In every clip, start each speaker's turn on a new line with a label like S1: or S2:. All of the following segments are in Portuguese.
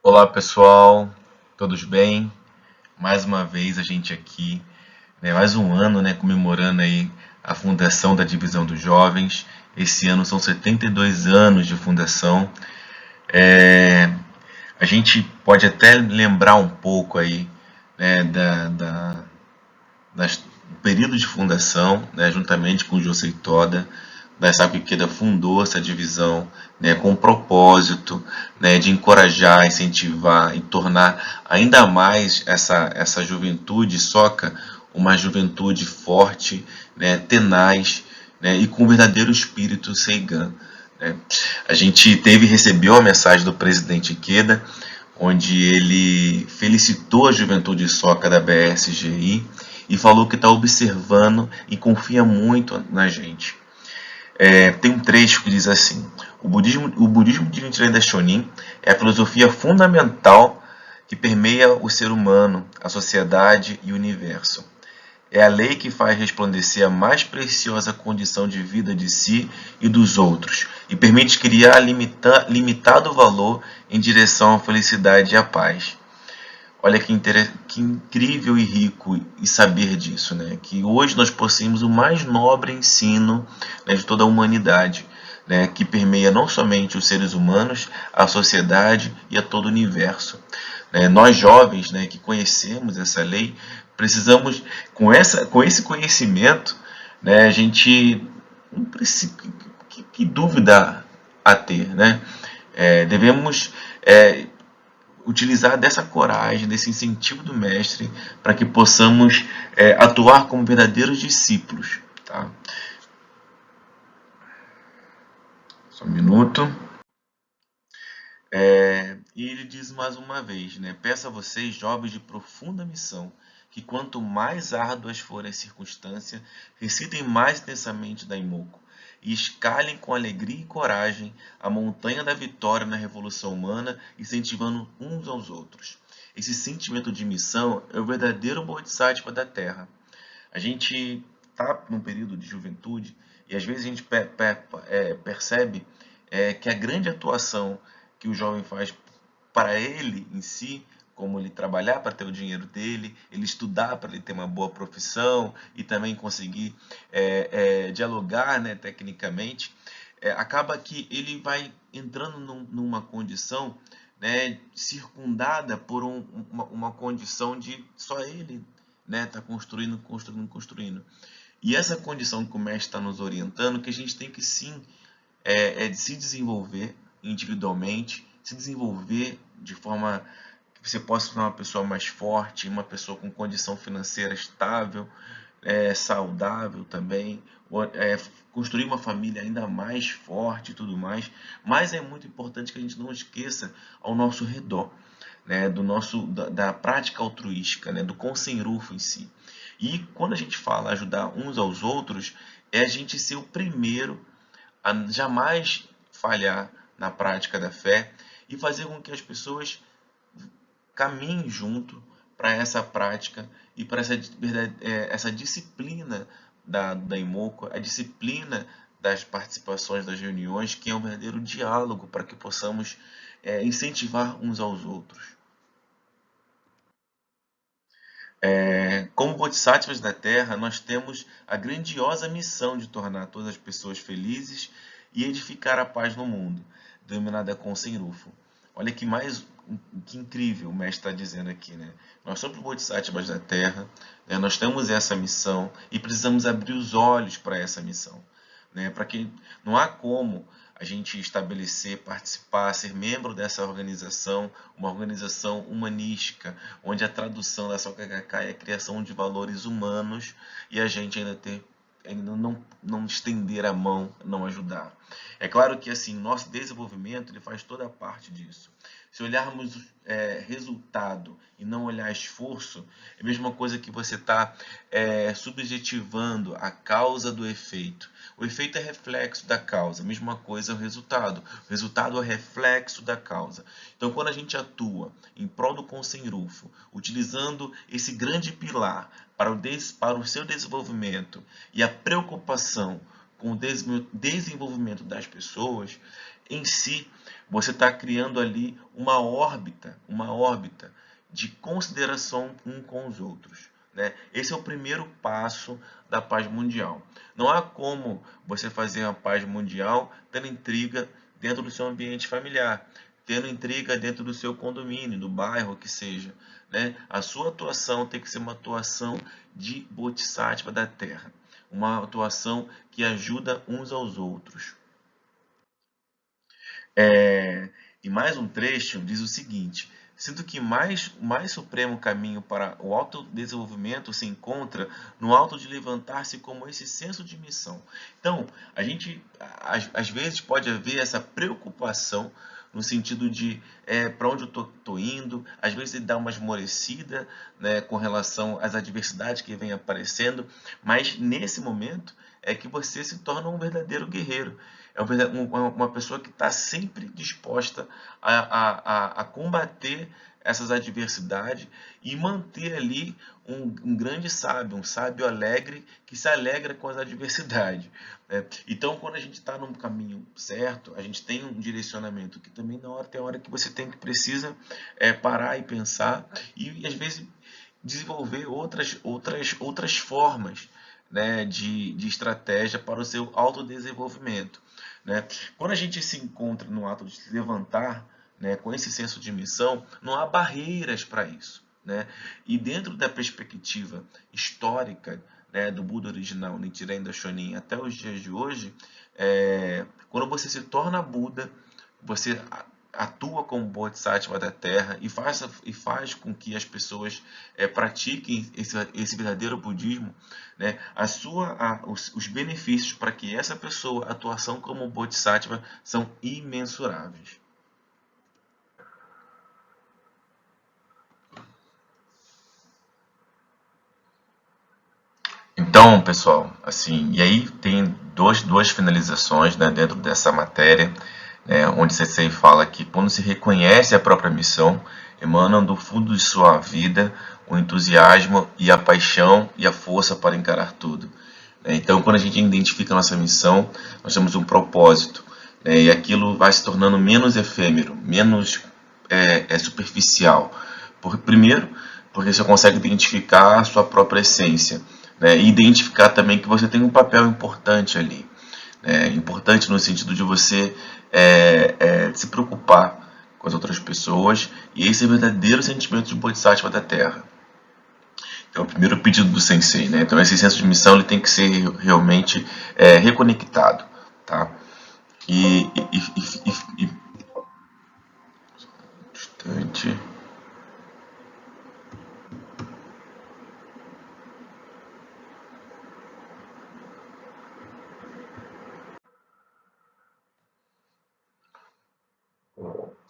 S1: Olá pessoal, todos bem? Mais uma vez a gente aqui, mais um ano, comemorando aí a fundação da Divisão dos Jovens. Esse ano são 72 anos de fundação. É, a gente pode até lembrar um pouco aí, do período de fundação, juntamente com o José Toda, da Saco Ikeda fundou essa divisão, com o propósito, de encorajar, incentivar e tornar ainda mais essa juventude soca uma juventude forte, tenaz, e com um verdadeiro espírito Seigan. Né. A gente recebeu a mensagem do presidente Ikeda, onde ele felicitou a juventude soca da BSGI e falou que está observando e confia muito na gente. Tem um trecho que diz assim: o budismo de Nichiren Daishonin é a filosofia fundamental que permeia o ser humano, a sociedade e o universo. É a lei que faz resplandecer a mais preciosa condição de vida de si e dos outros, e permite criar limitado valor em direção à felicidade e à paz. Olha que incrível e rico e saber disso, que hoje nós possuímos o mais nobre ensino, de toda a humanidade, que permeia não somente os seres humanos, a sociedade e a todo o universo. Nós jovens, que conhecemos essa lei, precisamos, com esse conhecimento, a gente não precisa, que dúvida a ter, devemos utilizar dessa coragem, desse incentivo do mestre, para que possamos atuar como verdadeiros discípulos. Tá? Só um minuto. E ele diz mais uma vez, peço a vocês, jovens de profunda missão, que quanto mais árduas forem as circunstâncias, recitem mais intensamente Daimoku, e escalem com alegria e coragem a montanha da vitória na revolução humana, incentivando uns aos outros. Esse sentimento de missão é o verdadeiro Bodhisattva da Terra. A gente está num período de juventude e às vezes a gente percebe que a grande atuação que o jovem faz para ele em si, como ele trabalhar para ter o dinheiro dele, ele estudar para ele ter uma boa profissão e também conseguir dialogar, tecnicamente, acaba que ele vai entrando numa condição, circundada por uma condição de só ele tá construindo. E essa condição que o mestre está nos orientando, que a gente tem que sim se desenvolver individualmente, se desenvolver de forma que você possa ser uma pessoa mais forte, uma pessoa com condição financeira estável, saudável também, construir uma família ainda mais forte e tudo mais. Mas é muito importante que a gente não esqueça ao nosso redor, da prática altruística, do Konsen-Rufu em si. E quando a gente fala ajudar uns aos outros, é a gente ser o primeiro a jamais falhar na prática da fé e fazer com que as pessoas caminhem junto para essa prática e para essa disciplina da Imoco, a disciplina das participações das reuniões, que é um verdadeiro diálogo para que possamos incentivar uns aos outros. Como Bodhisattvas da Terra, nós temos a grandiosa missão de tornar todas as pessoas felizes e edificar a paz no mundo, denominada Konsen-Rufu. Olha que incrível o mestre está dizendo aqui. Nós somos Bodhisattvas da Terra, nós temos essa missão e precisamos abrir os olhos para essa missão. Para que não há como a gente estabelecer, participar, ser membro dessa organização, uma organização humanística, onde a tradução da Soka Gakkai é a criação de valores humanos e a gente ainda não estender a mão, não ajudar. É claro que assim, nosso desenvolvimento ele faz toda a parte disso. Se olharmos resultado e não olhar esforço, é a mesma coisa que você está subjetivando a causa do efeito. O efeito é reflexo da causa, a mesma coisa é o resultado. O resultado é reflexo da causa. Então, quando a gente atua em prol do Konsen-Rufu, utilizando esse grande pilar para o seu desenvolvimento e a preocupação com o desenvolvimento das pessoas, em si, você está criando ali uma órbita de consideração um com os outros, né? Esse é o primeiro passo da paz mundial. Não há como você fazer uma paz mundial tendo intriga dentro do seu ambiente familiar, tendo intriga dentro do seu condomínio, do bairro, que seja, né? A sua atuação tem que ser uma atuação de Bodhisattva da Terra, uma atuação que ajuda uns aos outros. É, e mais um trecho diz o seguinte: sinto que mais supremo caminho para o autodesenvolvimento se encontra no alto de levantar-se como esse senso de missão. Então, a gente às vezes pode haver essa preocupação no sentido de para onde eu tô indo, às vezes ele dá uma esmorecida, né, com relação às adversidades que vêm aparecendo, mas nesse momento é que você se torna um verdadeiro guerreiro. É uma pessoa que está sempre disposta a combater essas adversidades e manter ali um grande sábio, um sábio alegre que se alegra com as adversidades, né? Então, quando a gente está no caminho certo, a gente tem um direcionamento que também na hora tem hora que você precisa parar e pensar e às vezes desenvolver outras formas, né, de estratégia para o seu autodesenvolvimento, né? Quando a gente se encontra no ato de se levantar, né, com esse senso de missão, não há barreiras para isso, né? E dentro da perspectiva histórica, né, do Buda original, Nichiren Daishonin, até os dias de hoje, quando você se torna Buda, você atua como Bodhisattva da Terra e faz com que as pessoas pratiquem esse verdadeiro budismo, né? Os benefícios para que essa pessoa, a atuação como Bodhisattva, são imensuráveis. Então, pessoal, assim, e aí tem duas finalizações, né, dentro dessa matéria, né, onde Sensei fala que quando se reconhece a própria missão, emanam do fundo de sua vida o entusiasmo e a paixão e a força para encarar tudo, né? Então, quando a gente identifica a nossa missão, nós temos um propósito, né, e aquilo vai se tornando menos efêmero, menos superficial. Primeiro, porque você consegue identificar a sua própria essência, né, e identificar também que você tem um papel importante ali. Importante no sentido de você se preocupar com as outras pessoas, e esse é o verdadeiro sentimento de Bodhisattva da Terra. Então, é o primeiro pedido do Sensei, né? Então, esse senso de missão ele tem que ser realmente reconectado, tá? E instante.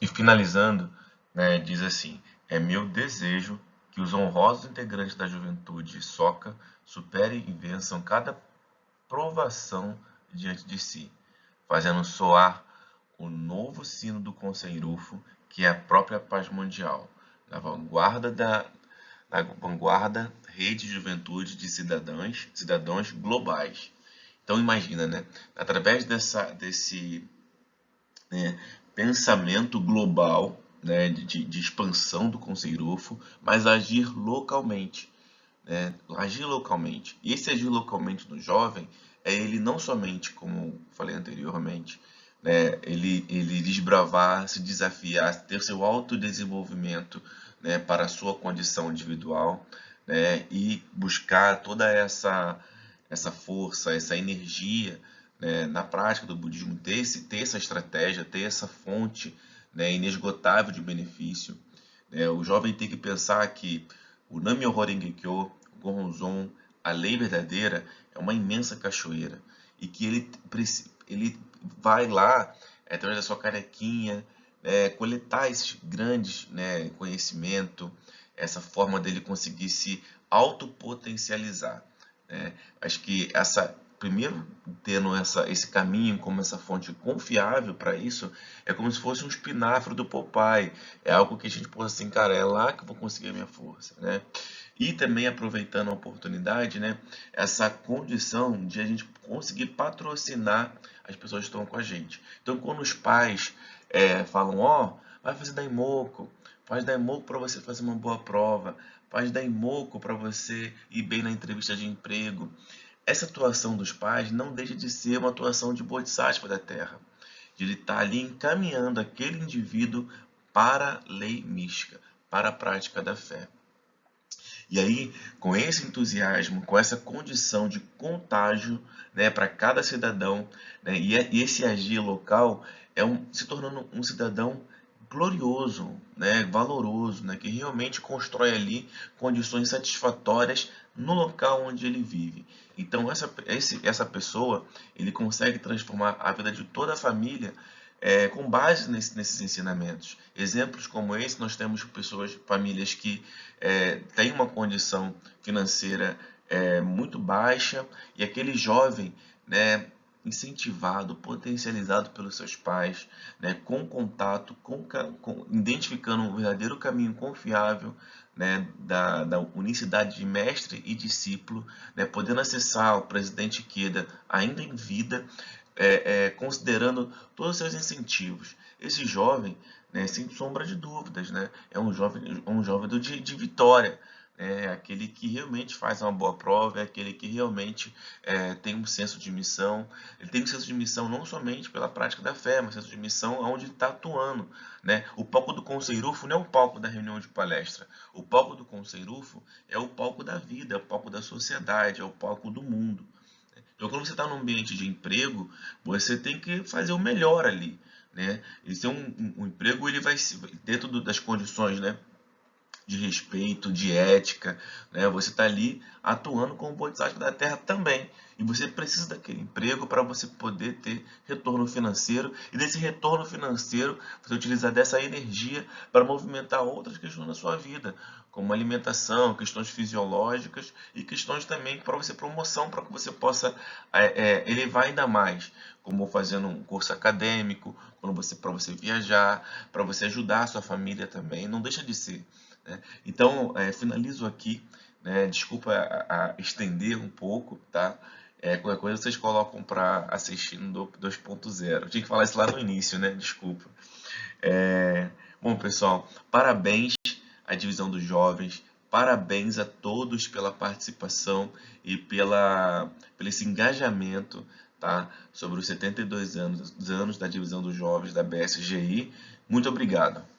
S1: E finalizando, né, diz assim: é meu desejo que os honrosos integrantes da juventude Soka superem e vençam cada provação diante de si, fazendo soar o novo sino do Conselho, que é a própria paz mundial, na vanguarda rede de juventude de cidadãos globais. Então imagina, né? Através desse né, pensamento global, né, de expansão do Conselho, mas agir localmente, né? Agir localmente. E esse agir localmente no jovem é ele não somente, como falei anteriormente, né, ele desbravar, se desafiar, ter seu autodesenvolvimento, né, para a sua condição individual, né, e buscar toda essa força, essa energia, né, na prática do budismo, ter essa estratégia, ter essa fonte, né, inesgotável de benefício, né? O jovem tem que pensar que o Nam-myoho Renge-kyo, o Gohonzon, a lei verdadeira, é uma imensa cachoeira e que ele vai lá, através da sua carequinha, coletar esses grandes, né, conhecimento, essa forma dele conseguir se autopotencializar, né? Acho que primeiro tendo esse caminho como essa fonte confiável para isso, é como se fosse um espinafre do Popeye. É algo que a gente pode assim, cara, é lá que eu vou conseguir a minha força, né? E também aproveitando a oportunidade, né, essa condição de a gente conseguir patrocinar as pessoas estão com a gente. Então, quando os pais falam, ó, vai fazer Daimoku, faz Daimoku para você fazer uma boa prova, faz Daimoku para você ir bem na entrevista de emprego. Essa atuação dos pais não deixa de ser uma atuação de Bodhisattva da Terra, de ele estar ali encaminhando aquele indivíduo para a lei mística, para a prática da fé. E aí, com esse entusiasmo, com essa condição de contágio, né, para cada cidadão, né, e esse agir local se tornando um cidadão glorioso, né, valoroso, né, que realmente constrói ali condições satisfatórias no local onde ele vive. Então, essa pessoa, ele consegue transformar a vida de toda a família com base nesses ensinamentos. Exemplos como esse, nós temos pessoas, famílias que têm uma condição financeira muito baixa e aquele jovem, né, incentivado, potencializado pelos seus pais, né, com contato, identificando um verdadeiro caminho confiável, né, da unicidade de mestre e discípulo, né, podendo acessar o presidente Ikeda ainda em vida, considerando todos os seus incentivos. Esse jovem, né, sem sombra de dúvidas, né, é um jovem de vitória. É aquele que realmente faz uma boa prova, é aquele que realmente tem um senso de missão. Ele tem um senso de missão não somente pela prática da fé, mas um senso de missão onde ele está atuando. Né? O palco do Conceirufo não é o palco da reunião de palestra. O palco do Conceirufo é o palco da vida, é o palco da sociedade, é o palco do mundo. Então, quando você está num ambiente de emprego, você tem que fazer o melhor ali, né? Esse é um emprego, ele vai dentro das condições, né, de respeito, de ética, né? Você está ali atuando como Bodhisattva da Terra também. E você precisa daquele emprego para você poder ter retorno financeiro. E desse retorno financeiro, você utilizar dessa energia para movimentar outras questões da sua vida, como alimentação, questões fisiológicas e questões também para você promoção, para que você possa elevar ainda mais, como fazendo um curso acadêmico, para você viajar, para você ajudar a sua família também. Não deixa de ser. Né? Então, finalizo aqui, né? Desculpa estender um pouco, tá? Qualquer coisa vocês colocam para assistir no 2.0. Tinha que falar isso lá no início, né? Desculpa. Bom, pessoal, parabéns à divisão dos jovens, parabéns a todos pela participação e pelo esse engajamento, tá? Sobre os 72 anos da divisão dos jovens da BSGI. Muito obrigado.